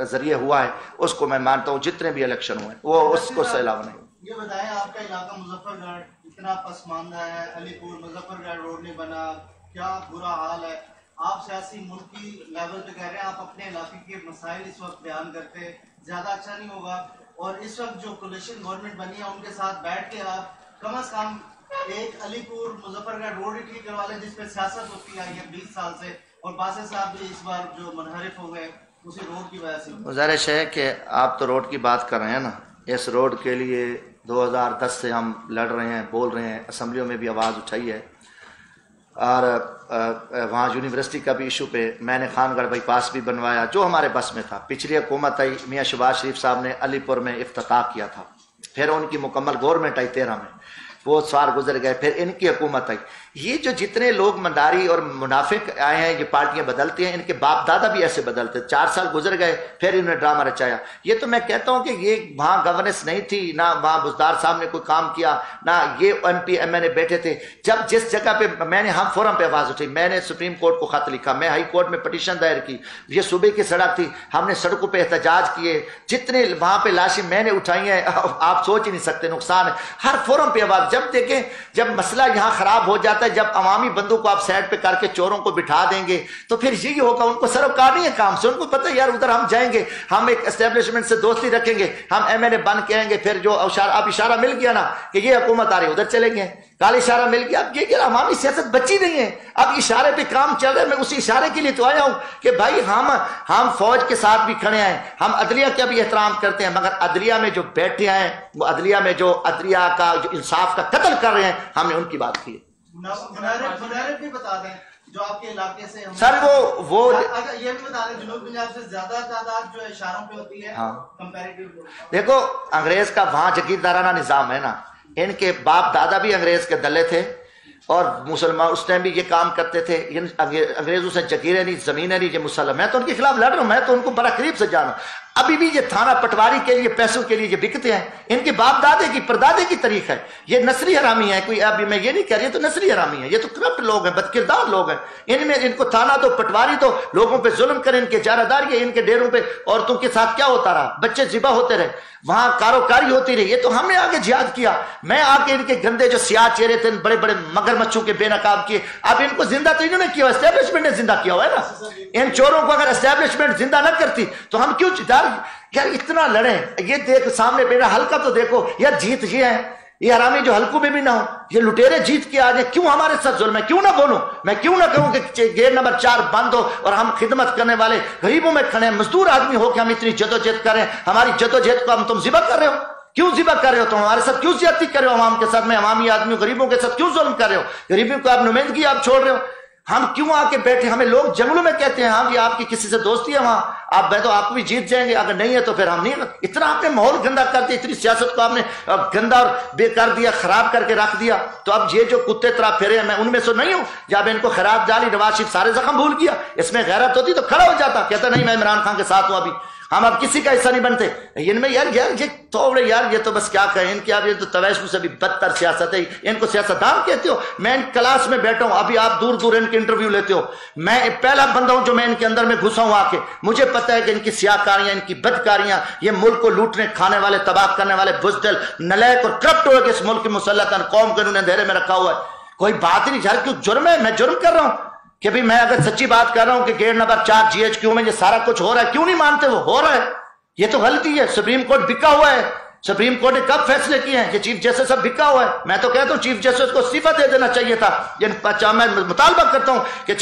जरिए हुआ है, उसको मैं मानता हूँ। जितने भी इलेक्शन हुए वो उसको से अलावा नहीं। ये बताएं आपका इलाका मुजफ्फरगढ़ इतना पसमानदा है, अलीपुर मुजफ्फरगढ़ रोड नहीं बना, क्या बुरा हाल है। आप सियासी मुल्की लेवल पे कह रहे हैं, आप अपने इलाके के मसाइल इस वक्त बयान करते, ज्यादा अच्छा नहीं होगा? और इस वक्त जो कोलिशन गवर्नमेंट बनी है उनके साथ बैठ के आप कम से कम एक अलीपुर मुजफ्फरगढ़ रोड ही ठीक करवा लें, जिसपे सियासत होती आई है 20 साल से, और बासित साहब भी इस बार जो मुनहरिफ हो गए उसी रोड की वजह से। गुजारिश है कि आप तो रोड की बात कर रहे हैं ना, इस रोड के लिए 2010 से हम लड़ रहे हैं, बोल रहे हैं, असम्बलियों में भी आवाज़ उठाई है। और वहाँ यूनिवर्सिटी का भी इशू पे मैंने खानगढ़ बाईपास भी बनवाया, जो हमारे बस में था। पिछली हुकूमत आई, मियाँ शहबाज शरीफ साहब ने अलीपुर में इफ्तिताह किया था, फिर उनकी मुकम्मल गवर्नमेंट आई 13 में, वो साल गुजर गए, फिर इनकी हुकूमत आई। ये जो जितने लोग मंदारी और मुनाफिक आए हैं, ये पार्टियां बदलती हैं, इनके बाप दादा भी ऐसे बदलते। 4 साल गुजर गए, फिर इन्होंने ड्रामा रचाया। ये तो मैं कहता हूं कि ये वहां गवर्नेंस नहीं थी ना, वहां बुजदार साहब ने कोई काम किया ना, ये MP MNA बैठे थे। जब जिस जगह पे मैंने, हम फोरम पे आवाज उठी, मैंने सुप्रीम कोर्ट को खत लिखा, मैं हाई कोर्ट में पटिशन दायर की, ये सूबे की सड़क थी, हमने सड़कों पर एहतजाज किए, जितने वहां पे लाशें मैंने उठाई हैं आप सोच ही नहीं सकते, नुकसान है। हर फोरम पे आवाज, جب دیکھیں جب مسئلہ یہاں خراب ہو جاتا ہے، جب عوامی بندوں کو آپ سائڈ پہ کر کے چوروں کو بٹھا دیں گے تو پھر یہی ہوگا، ان کو سروکار نہیں ہے کام سے، ان کو پتہ ہے یار ادھر ہم جائیں گے، ہم ایک اسٹیبلشمنٹ سے دوستی رکھیں گے، ہم MNA بن کے آئیں گے، پھر جو اب اشارہ مل گیا نا کہ یہ حکومت آ رہی ہے ادھر چلیں گے، کال اشارہ مل گیا۔ اب یہ کہ عوامی سیاست بچی نہیں ہے، اب اشارے پہ کام چل رہا ہے۔ میں اسی اشارے کے لیے تو آیا ہوں کہ بھائی ہم فوج کے ساتھ بھی کھڑے ہیں، ہم عدلیہ کا بھی احترام کرتے ہیں، مگر عدلیہ میں جو بیٹھے ہیں، وہ عدلیہ میں جو عدلیہ کا جو انصاف کا قتل کر رہے ہیں، ہم نے ان کی بات کی ہے۔ منارب بھی بتا دیں جو آپ کے علاقے سے سر وہ یہ بھی بتا دیں جنوب پنجاب سے زیادہ تعداد جو اشاروں پہ ہوتی ہے کمپیریٹیو۔ دیکھو انگریز کا وہاں جگیردارانہ نظام ہے نا، ان کے باپ دادا بھی انگریز کے دلے تھے اور مسلمان اس ٹائم بھی یہ کام کرتے تھے، انگریزوں سے جگیریں نہیں، زمینیں نہیں، یہ مسلم۔ میں تو ان کے خلاف لڑ رہا ہوں، میں تو ان کو بڑا قریب سے جانا۔ ابھی بھی یہ تھانہ پٹواری کے لیے پیسوں کے لیے یہ بکتے ہیں، ان کے باپ دادے کی پردادے کی تاریخ ہے، یہ نسلی حرامی ہے۔ کوئی ابھی میں یہ نہیں کہہ رہی، یہ تو نسلی حرامی ہے، یہ تو کرپٹ لوگ ہیں، بد کردار لوگ ہیں۔ ان کو تھانہ دو، پٹواری دو، لوگوں پہ ظلم کریں، ان کے اجارہ داری، ان کے ڈیروں پہ عورتوں کے ساتھ کیا ہوتا رہا، بچے ذبح ہوتے رہے، وہاں کاروکاری ہوتی رہی۔ یہ تو ہم نے آگے جہاد کیا، میں آ کے ان کے گندے جو سیاہ چہرے تھے، بڑے بڑے مگرمچھوں کے بے نقاب کیے، اب ان کو زندہ تو انہوں نے کیا، اسٹیبلشمنٹ نے زندہ کیا ہوا ہے نا۔ ان چوروں کو اگر اسٹیبلشمنٹ زندہ نہ کرتی تو ہم کیوں یار اتنا لڑیں؟ یہ دیکھ سامنے میرا حلقہ تو دیکھو یار، جیت یہ ہے، یہ حرامی جو حلقوں میں بھی نہ ہو، یہ لٹیرے جیت کے آ جائیں، کیوں ہمارے ساتھ ظلم ہے؟ کیوں نہ بولوں میں، کیوں نہ کہوں کہ گیٹ نمبر 4 بند ہو اور ہم خدمت کرنے والے غریبوں میں کھڑے ہیں، مزدور آدمی ہو کہ ہم اتنی جدوجہد کریں، ہماری جدوجہد کو تم ذبح کر رہے ہو؟ کیوں ذبح کر رہے ہو؟ تم ہمارے ساتھ کیوں زیادتی کر رہے ہو؟ عوام کے ساتھ میں عوامی آدمیوں غریبوں کے ساتھ کیوں ظلم کر رہے ہو؟ غریبوں کو آپ نمائندگی آپ چھوڑ رہے ہو، ہم کیوں آ کے بیٹھے؟ ہمیں لوگ جنگلوں میں کہتے ہیں ہاں یہ آپ کی کسی سے دوستی ہے وہاں آپ میں تو آپ کو بھی جیت جائیں گے، اگر نہیں ہے تو پھر ہم نہیں۔ اتنا آپ نے ماحول گندا کر دیا، اتنی سیاست کو آپ نے گندا اور بے کر دیا، خراب کر کے رکھ دیا۔ تو اب یہ جو کتے طرح پھرے ہیں، میں ان میں سے نہیں ہوں۔ جب ان کو خیرات ڈالی، نواز شریف سارے زخم بھول گیا، اس میں غیرت ہوتی تو کھڑا ہو جاتا، کہتا نہیں میں عمران خان کے ساتھ ہوں، ابھی ہم اب کسی کا حصہ نہیں بنتے۔ ان میں یار یہ تھوڑے یار یہ تو بس کیا کہیں ان کی، اب یہ تو تویشم سے بھی بدتر سیاست ہے، ان کو سیاستدان کہتے ہو؟ میں ان کلاس میں بیٹھا ہوں، ابھی آپ دور دور ان کے انٹرویو لیتے ہو، میں پہلا بندہ ہوں جو میں ان کے اندر میں گھسا ہوں آ کے، مجھے پتہ ہے کہ ان کی سیاکاریاں، ان کی بدکاریاں، یہ ملک کو لوٹنے کھانے والے، تباہ کرنے والے بزدل نلیک اور کرپٹ ہو کے اس ملک کی مسلح قوم کو انہوں نے اندھیرے میں رکھا ہوا ہے۔ کوئی بات ہی نہیں، جھر کیوں جرم ہے؟ میں جرم کر رہا ہوں کہ بھی میں اگر سچی بات کر رہا ہوں کہ گیٹ نمبر 4 GHQ میں یہ سارا کچھ ہو رہا ہے، کیوں نہیں مانتے؟ وہ ہو رہا ہے، یہ تو غلطی ہے۔ سپریم کورٹ بکا ہوا ہے، سپریم کورٹ نے کب فیصلے کیے ہیں؟ یہ چیف جسٹس اب بکا ہوا ہے۔ میں تو کہتا ہوں چیف جسٹس کو استعفیٰ دے دینا چاہیے تھا۔ میں مطالبہ کرتا ہوں کہ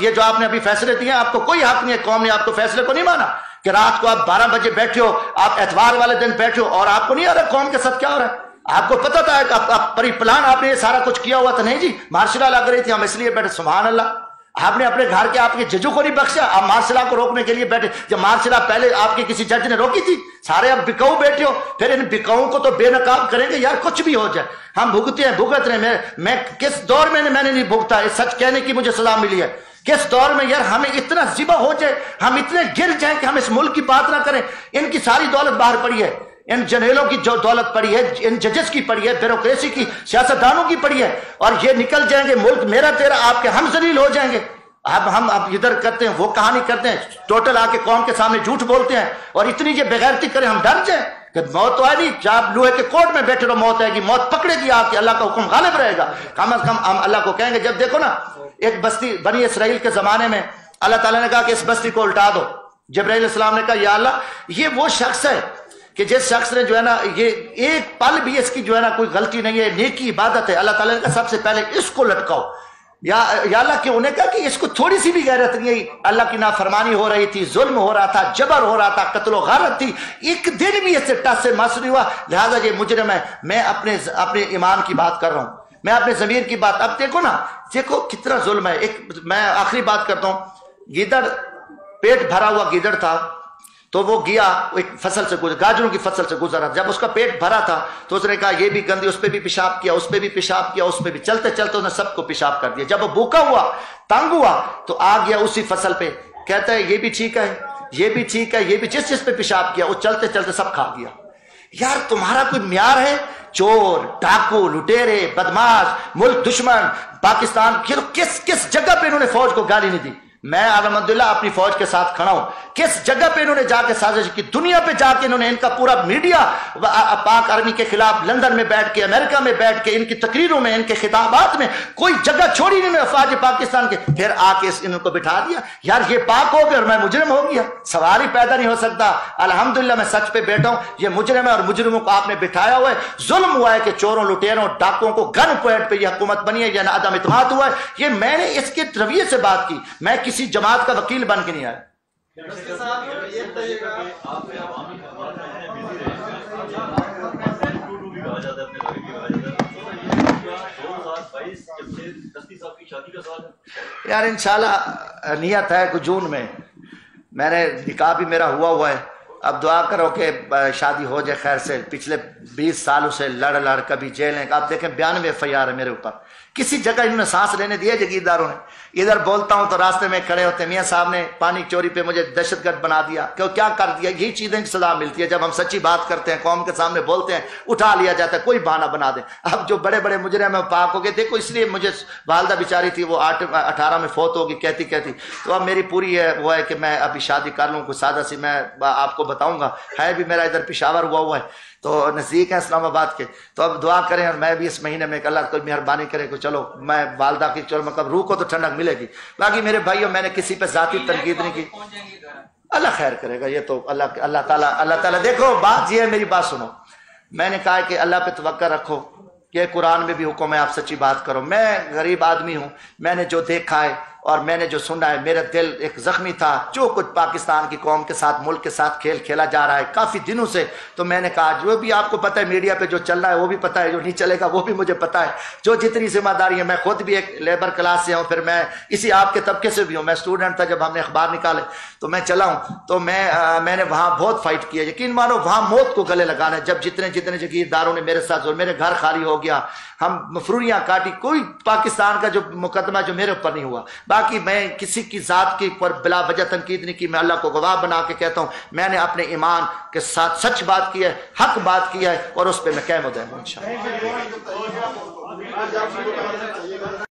یہ جو آپ نے ابھی فیصلے دیے ہیں، آپ کو کوئی حق نہیں ہے، قوم نے آپ کو فیصلے کو نہیں مانا کہ رات کو آپ 12 بجے بیٹھے ہو، آپ اتوار والے دن بیٹھے ہو اور آپ کو نہیں آ رہا قوم کے ساتھ کیا ہو رہا ہے؟ آپ کو پتا تھا پری پلان آپ نے یہ سارا کچھ کیا ہوا تھا؟ نہیں جی، مارشل لا لگ رہی تھی، ہم اس لیے بیٹھے۔ سبحان اللہ، آپ نے اپنے گھر کے آپ کے ججوں کو نہیں بخشا، آپ مارشل لا کو روکنے کے لیے بیٹھے، جب مارشل لا پہلے آپ کے کسی جج نے روکی تھی؟ سارے اب بکاؤ بیٹھے ہو، پھر ان بکاؤں کو تو بے نقاب کریں گے یار، کچھ بھی ہو جائے ہم بھگتے ہیں، بھگت رہے ہیں۔ میں کس دور میں نے نہیں بھگتا، اس سچ کہنے کی مجھے سزا ملی ہے۔ کس دور میں یار ہمیں اتنا ذبح ہو جائے، ہم اتنے گر جائیں کہ ہم اس ملک کی بات نہ کریں؟ ان کی ساری دولت باہر پڑی ہے، ان جنرلوں کی جو دولت پڑی ہے، ان ججز کی پڑی ہے، بیوروکریسی کی، سیاستدانوں کی پڑی ہے، اور یہ نکل جائیں گے، ملک میرا تیرا آپ کے ہم ذلیل ہو جائیں گے۔ اب ہم ادھر کرتے ہیں، وہ کہانی کرتے ہیں، ٹوٹل آ کے قوم کے سامنے جھوٹ بولتے ہیں، اور اتنی یہ بغیرتی کریں ہم ڈر جائیں کہ موت تو آئے نہیں، جب لوہے کے کوٹ میں بیٹھے رہو موت آئے گی، موت پکڑے گی آپ کی، اللہ کا حکم غالب رہے گا۔ کم از کم ہم اللہ کو کہیں گے، جب دیکھو نا ایک بستی بنی اسرائیل کے زمانے میں اللہ تعالیٰ نے کہا کہ اس بستی کو الٹا دو، جبرائیل علیہ السلام نے کہا یا اللہ یہ وہ شخص ہے کہ جس شخص نے جو ہے نا یہ ایک پل بھی اس کی جو ہے نا کوئی غلطی نہیں ہے، نیکی عبادت ہے، اللہ تعالیٰ نے کہا سب سے پہلے اس کو لٹکاؤ۔ یا اللہ کہ انہیں کہا کہ اس کو تھوڑی سی بھی غیرت نہیں ہے، اللہ کی نافرمانی ہو رہی تھی، ظلم ہو رہا تھا، جبر ہو رہا تھا، قتل و غارت تھی، ایک دن بھی اس سے ٹس سے مس نہیں ہوا، لہٰذا یہ مجرم ہے۔ میں اپنے ایمان کی بات کر رہا ہوں، میں اپنے ضمیر کی بات۔ اب دیکھو نا، دیکھو کتنا ظلم ہے۔ میں آخری بات کرتا ہوں، گیدڑ پیٹ بھرا ہوا گیدڑ تھا، تو وہ گیا ایک فصل سے گزر، گاجروں کی فصل سے گزرا، جب اس کا پیٹ بھرا تھا تو اس نے کہا یہ بھی گندی، اس پہ بھی پیشاب کیا، اس پہ بھی پیشاب کیا، اس پہ بھی، چلتے چلتے اس نے سب کو پیشاب کر دیا۔ جب وہ بھوکا ہوا، تنگ ہوا، تو آ گیا اسی فصل پہ، کہتا ہے یہ بھی ٹھیک ہے، یہ بھی ٹھیک ہے، یہ بھی، جس پہ پیشاب کیا وہ چلتے چلتے سب کھا گیا۔ یار تمہارا کوئی معیار ہے؟ چور، ڈاکو، لٹیرے، بدماش، ملک دشمن، پاکستان کس جگہ پہ انہوں نے فوج کو گالی نہیں دی؟ میں الحمدللہ اپنی فوج کے ساتھ کھڑا ہوں. کس جگہ پہ انہوں نے جا کے سازش کی, دنیا پہ جا کے انہوں نے, ان کا پورا میڈیا پاک آرمی کے خلاف لندن میں بیٹھ کے, امریکہ میں بیٹھ کے, ان کی تقریروں میں, ان کے خطابات میں کوئی جگہ چھوڑی نہیں افواج پاکستان کے. پھر آ کے ان کو بٹھا دیا. یار یہ پاک ہو گیا اور میں مجرم ہو گیا, سوال ہی پیدا نہیں ہو سکتا. الحمدللہ میں سچ پہ بیٹھا ہوں, یہ مجرم ہے اور مجرموں کو آپ نے بٹھایا ہوا ہے. ظلم ہوا ہے کہ چوروں, لٹیروں, ڈاکوں کو گن پوائنٹ پہ یہ حکومت بنی ہے, یہ عدم اعتماد ہوا ہے. یہ میں نے اس کے رویے سے بات کی, میں کسی جماعت کا وکیل بن کے نہیں آیا. یار انشاءاللہ نیت ہے کہ جون میں نے نکاح بھی میرا ہوا ہے. اب دعا کرو کہ شادی ہو جائے خیر سے. پچھلے 20 سالوں سے لڑ کبھی جیل ہیں. آپ دیکھیں 92 FIR ہے میرے اوپر. کسی جگہ انہوں نے سانس لینے دیا جگیرداروں نے. ادھر بولتا ہوں تو راستے میں کھڑے ہوتے, میاں صاحب نے پانی چوری پہ مجھے دہشت گرد بنا دیا. کیا کر دیا؟ یہی چیزیں کی سزا ملتی ہے جب ہم سچی بات کرتے ہیں, قوم کے سامنے بولتے ہیں, اٹھا لیا جاتا ہے, کوئی بہانہ بنا دے. اب جو بڑے بڑے مجرم ہیں پاک ہو گئے. دیکھو اس لیے مجھے والدہ بیچاری تھی, وہ 18 میں فوت ہوگی کہتی. تو اب میری پوری وہ ہے کہ میں ابھی شادی کر لوں. کوئی سادہ سی میں آپ کو بتاؤں گا, ہے بھی میرا ادھر پشاور ہوا ہے تو نزدیک ہے اسلام آباد کے. تو اب دعا کریں, اور میں بھی اس مہینے میں اللہ کوئی مہربانی کرے کہ چلو میں والدہ کی چلو مطلب روح کو تو ٹھنڈک ملے گی. باقی میرے بھائیوں میں نے کسی پہ ذاتی تنقید نہیں کی, اللہ خیر کرے گا. یہ تو اللہ تعالیٰ دیکھو بات یہ ہے, میری بات سنو. میں نے کہا کہ اللہ پہ توقع رکھو, کہ قرآن میں بھی حکم ہے آپ سچی بات کرو. میں غریب آدمی ہوں, میں نے جو دیکھا ہے اور میں نے جو سنا ہے, میرا دل ایک زخمی تھا جو کچھ پاکستان کی قوم کے ساتھ, ملک کے ساتھ کھیل کھیلا جا رہا ہے کافی دنوں سے. تو میں نے کہا جو بھی آپ کو پتہ ہے میڈیا پہ جو چل رہا ہے وہ بھی پتہ ہے, جو نہیں چلے گا وہ بھی مجھے پتہ ہے. جو جتنی ذمہ داری ہے, میں خود بھی ایک لیبر کلاس سے ہوں, پھر میں اسی آپ کے طبقے سے بھی ہوں. میں اسٹوڈنٹ تھا جب ہم نے اخبار نکالے تو میں چلا ہوں. تو میں نے وہاں بہت فائٹ کیا, یقین مانو وہاں موت کو گلے لگانا. جب جتنے جگیرداروں نے میرے ساتھ, میرے گھر خالی ہو گیا, ہم مفروریاں کاٹی, کوئی پاکستان کا جو مقدمہ جو میرے اوپر نہیں ہوا. باقی میں کسی کی ذات کی پر بلا وجہ تنقید نہیں کی. میں اللہ کو گواہ بنا کے کہتا ہوں میں نے اپنے ایمان کے ساتھ سچ بات کی ہے, حق بات کی ہے, اور اس پہ میں قائم ہوں انشاءاللہ.